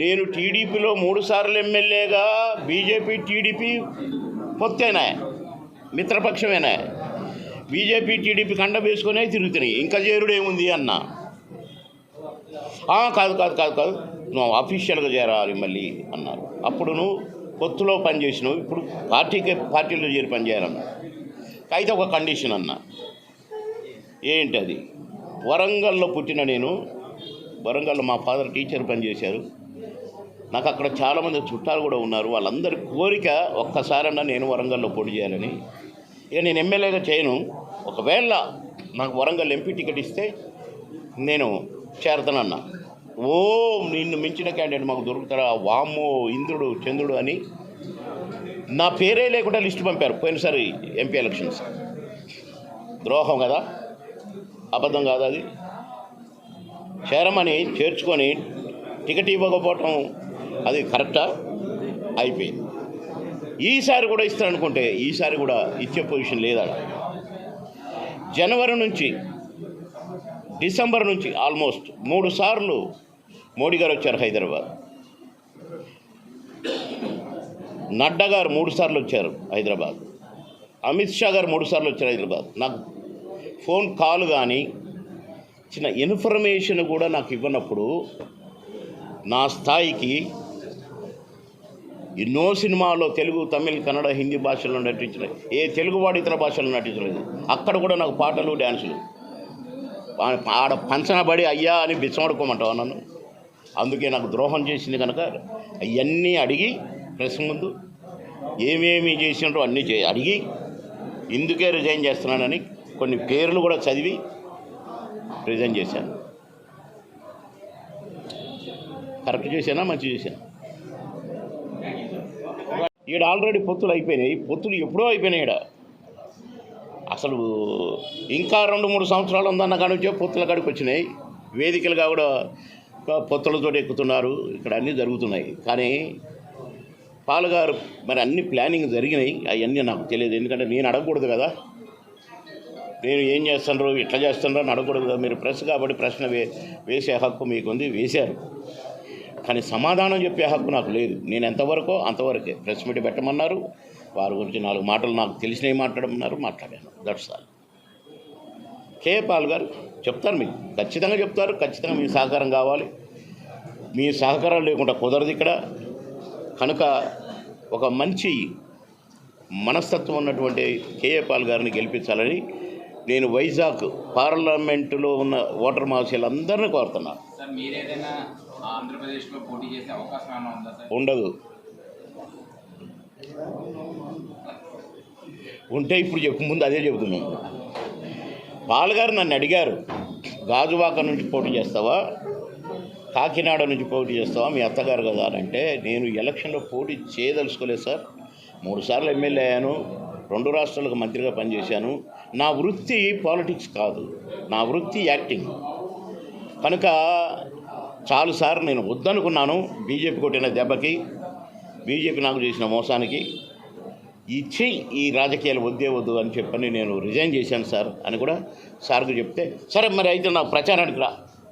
నేను టీడీపీలో 3 సార్లు ఎమ్మెల్యేగా బీజేపీ టీడీపీ పొత్తేనా మిత్రపక్షమేనా బీజేపీ టీడీపీ కండ వేసుకునే తిరుగుతున్నాయి. ఇంకా చేరుడు ఏముంది అన్న. కాదు కాదు కాదు కాదు నువ్వు ఆఫీషియల్గా చేరాలి మళ్ళీ అన్నారు. అప్పుడు నువ్వు పొత్తులో పనిచేసినావు, ఇప్పుడు పార్టీలో చేరి పనిచేయాలన్నా. అయితే ఒక కండిషన్ అన్న. ఏంటి అది? వరంగల్లో పుట్టిన నేను, వరంగల్లో మా ఫాదర్ టీచర్ పనిచేశారు. నాకు అక్కడ చాలామంది చుట్టాలు కూడా ఉన్నారు. వాళ్ళందరి కోరిక ఒక్కసారన్నా నేను వరంగల్లో పోటీ చేయాలని. ఇక నేను ఎమ్మెల్యేగా చేయను. ఒకవేళ నాకు వరంగల్ ఎంపీ టికెట్ ఇస్తే నేను చేరతానన్నా. నిన్ను మించిన క్యాండిడేట్ మాకు దొరుకుతారా? వామ్మో ఇంద్రుడు చంద్రుడు అని నా పేరే లేకుండా లిస్టు పంపారు పోయినసారి ఎంపీ ఎలక్షన్స్. ద్రోహం కదా, అబద్ధం కాదు అది. చేరమని చేర్చుకొని టికెట్ ఇవ్వకపోవటం అది కరెక్టా? అయిపోయింది. ఈసారి కూడా ఇస్తారనుకుంటే ఈసారి కూడా ఇచ్చే పొజిషన్ లేదా. జనవరి నుంచి డిసెంబర్ నుంచి ఆల్మోస్ట్ 3 సార్లు మోడీ గారు వచ్చారు హైదరాబాద్. నడ్డా గారు 3 సార్లు వచ్చారు హైదరాబాద్. అమిత్ షా గారు 3 సార్లు వచ్చారు హైదరాబాద్. నాకు ఫోన్ కాల్ కానీ చిన్న ఇన్ఫర్మేషన్ కూడా నాకు ఇవ్వనప్పుడు నా స్థాయికి ఎన్నో సినిమాల్లో తెలుగు, తమిళ్, కన్నడ, హిందీ భాషల్లో నటించలేదు. ఏ తెలుగువాడు ఇతర భాషల్లో నటించలేదు. అక్కడ కూడా నాకు పాటలు, డ్యాన్సులు. ఆడ పంచనబడి అయ్యా అని బిచ్చమడుకోమంటావు నన్ను. అందుకే నాకు ద్రోహం చేసింది కనుక అవన్నీ అడిగి ప్రెస్ ముందు ఏమేమి చేసినారో అన్నీ అడిగి ఇందుకే రిజైన్ చేస్తున్నానని కొన్ని పేర్లు కూడా చదివి రిజైన్ చేశాను. కరెక్ట్ చేశానా, మంచి చేశాను? ఈడ ఆల్రెడీ పొత్తులు అయిపోయినాయి. పొత్తులు ఎప్పుడో అయిపోయినాయి. ఈడ అసలు ఇంకా 2-3 సంవత్సరాలు ఉందన్న కాడి నుంచే పొత్తుల కాడికి వచ్చినాయి. వేదికలుగా కూడా పొత్తులతో ఎక్కుతున్నారు. ఇక్కడ అన్నీ జరుగుతున్నాయి. కానీ పాలుగారు మరి అన్ని ప్లానింగ్ జరిగినాయి. అవన్నీ నాకు తెలియదు. ఎందుకంటే నేను అడగకూడదు కదా. నేను ఏం చేస్తానో ఎట్లా చేస్తానో అని అడగకూడదు కదా. మీరు ప్రెస్ కాబట్టి ప్రశ్న వేసే హక్కు మీకు ఉంది, వేశారు. కానీ సమాధానం చెప్పే హక్కు నాకు లేదు. నేను ఎంతవరకో అంతవరకే. ప్రెస్ మీట్ పెట్టమన్నారు, వారి గురించి 4 మాటలు నాకు తెలిసినవి మాట్లాడమన్నారు, మాట్లాడాను. That's all. కే పాల్ గారు చెప్తారు, మీకు ఖచ్చితంగా చెప్తారు. ఖచ్చితంగా మీ సహకారం కావాలి. మీ సహకారం లేకుండా కుదరదు ఇక్కడ. కనుక ఒక మంచి మనస్తత్వం ఉన్నటువంటి కేఏ పాల్ గారిని గెలిపించాలని నేను వైజాగ్ పార్లమెంటులో ఉన్న ఓటర్ మహాశయులందరినీ కోరుతున్నాను. ఉండదు. ఉంటే ఇప్పుడు ముందు అదే చెబుతున్నాను. పాల్గారు నన్ను అడిగారు, గాజువాక నుంచి పోటీ చేస్తావా, కాకినాడ నుంచి పోటీ చేస్తావా, మీ అత్తగారు కదా అని అంటే, నేను ఎలక్షన్లో పోటీ చేయదలుచుకోలేదు సార్. 3 సార్లు ఎమ్మెల్యే అయ్యాను, 2 రాష్ట్రాలకు మంత్రిగా పనిచేశాను. నా వృత్తి పాలిటిక్స్ కాదు, నా వృత్తి యాక్టింగ్. కనుక చాలు సార్, నేను వద్దనుకున్నాను. బీజేపీ కొట్టిన దెబ్బకి, బీజేపీ నాకు చేసిన మోసానికి ఇచ్చి ఈ రాజకీయాలు వద్దు అని చెప్పని నేను రిజైన్ చేశాను సార్ అని కూడా సార్కు చెప్తే, సరే మరి అయితే నాకు ప్రచారానికి రా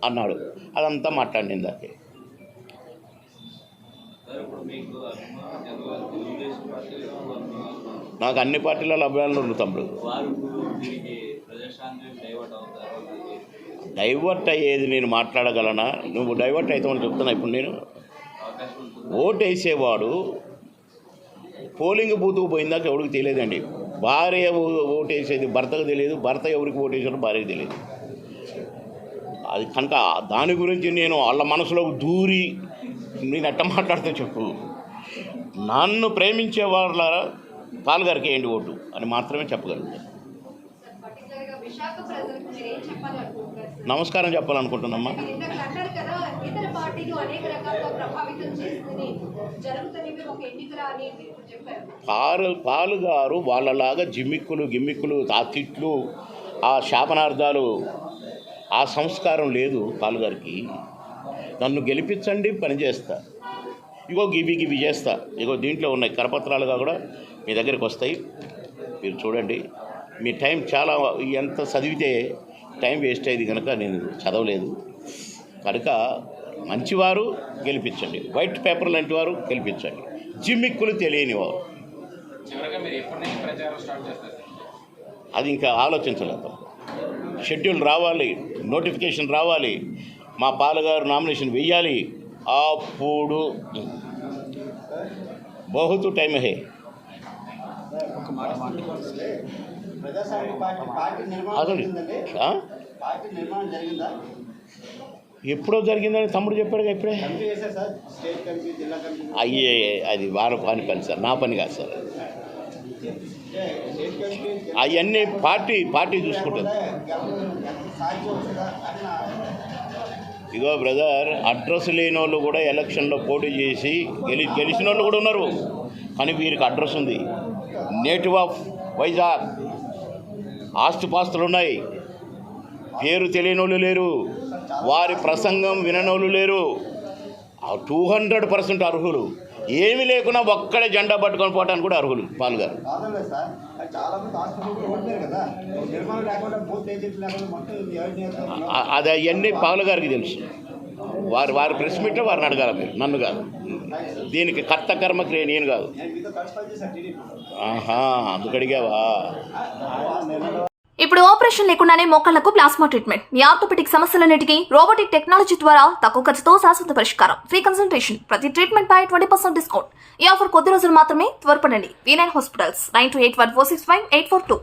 అన్నాడు. అదంతా మాట్లాడింది దాకే. నాకు అన్ని పార్టీలలో అభిమానులు ఉంది తమ్ముడు. డైవర్ట్ అయ్యేది నేను మాట్లాడగలనా? నువ్వు డైవర్ట్ అవుతామని చెప్తున్నా. ఇప్పుడు నేను ఓటు వేసేవాడు పోలింగ్ బూత్కు పోయిందాక ఎవరికి తెలియదండి. భార్య ఓటు వేసేది భర్తకు తెలియదు, భర్త ఎవరికి ఓటు వేసాడో భార్యకు తెలియదు. అది కనుక దాని గురించి నేను వాళ్ళ మనసులోకి దూరి నేను ఎట్ట మాట్లాడితే చెప్పు. నన్ను ప్రేమించే వాళ్ళ పాల్గారికి ఏంటి ఓటు అని మాత్రమే చెప్పగలుగుతాను. నమస్కారం చెప్పాలనుకుంటున్నామ్మా. పాలుగారు వాళ్ళలాగా గిమ్మిక్కులు, ఆ తిట్లు, ఆ శాపనార్థాలు, ఆ సంస్కారం లేదు పాలుగారికి. నన్ను గెలిపించండి, పనిచేస్తా. ఇగో గివి చేస్తా. ఇగో దీంట్లో ఉన్నాయి కరపత్రాలుగా కూడా మీ దగ్గరికి వస్తాయి, మీరు చూడండి. మీ టైం చాలా ఎంత చదివితే టైం వేస్ట్ అయ్యేది కనుక నేను చదవలేదు. కనుక మంచివారు గెలిపించండి, వైట్ పేపర్ లాంటి వారు గెలిపించండి, జిమ్మిక్కులు తెలియని వారు. చివరగా మీరు ఎప్పటి నుంచి ప్రచారం స్టార్ట్ చేస్తారు? అది ఇంకా ఆలోచించలేదు. షెడ్యూల్ రావాలి, నోటిఫికేషన్ రావాలి, మా పాలగారు నామినేషన్ వెయ్యాలి, అప్పుడు బహుతు టైం హే. అసలు ఎప్పుడో జరిగిందని తమ్ముడు చెప్పాడు. ఇప్పుడే అయ్యే అది వారం పని సార్, నా పని కాదు సార్. అవన్నీ పార్టీ చూసుకుంటుంది. ఇగో బ్రదర్, అడ్రస్ లేని వాళ్ళు కూడా ఎలక్షన్లో పోటీ చేసి గెలిచిన వాళ్ళు కూడా ఉన్నారు. కానీ వీరికి అడ్రస్ ఉంది. నేటివ్ ఆఫ్ వైజాగ్, ఆస్తుపాస్తులు ఉన్నాయి, పేరు తెలియని వాళ్ళు లేరు, వారి ప్రసంగం విననోళ్ళు లేరు. 200% అర్హులు. ఏమీ లేకున్నా ఒక్కడే జెండా పట్టుకొని పోవడానికి కూడా అర్హులు పాల్గారు. అది అవన్నీ పాల్గారికి తెలుసు. వారి ప్రెస్ మీట్లో వారిని అడగాలి మీరు, నన్ను కాదు. దీనికి కర్త కర్మకి నేను కాదు. ఆహా, అందుకు అడిగావా? ఇప్పుడు ఆపరేషన్ లేకుండానే మోకాళ్లకు ప్లాస్మా ట్రీట్మెంట్. మీ ఆర్థోపెటిక్ సమస్యలన్నిటికీ రోబోటిక్ టెక్నాలజీ ద్వారా తక్కువ ఖర్చుతో శాశ్వత పరిష్కారం. ఫ్రీ కన్సల్టేషన్, ప్రతి ట్రీట్మెంట్ పై 20% డిస్కౌంట్. ఈ ఆఫర్ కొద్ది రోజులు మాత్రమే. త్వరపడండి. V9 hospitals 9281465842.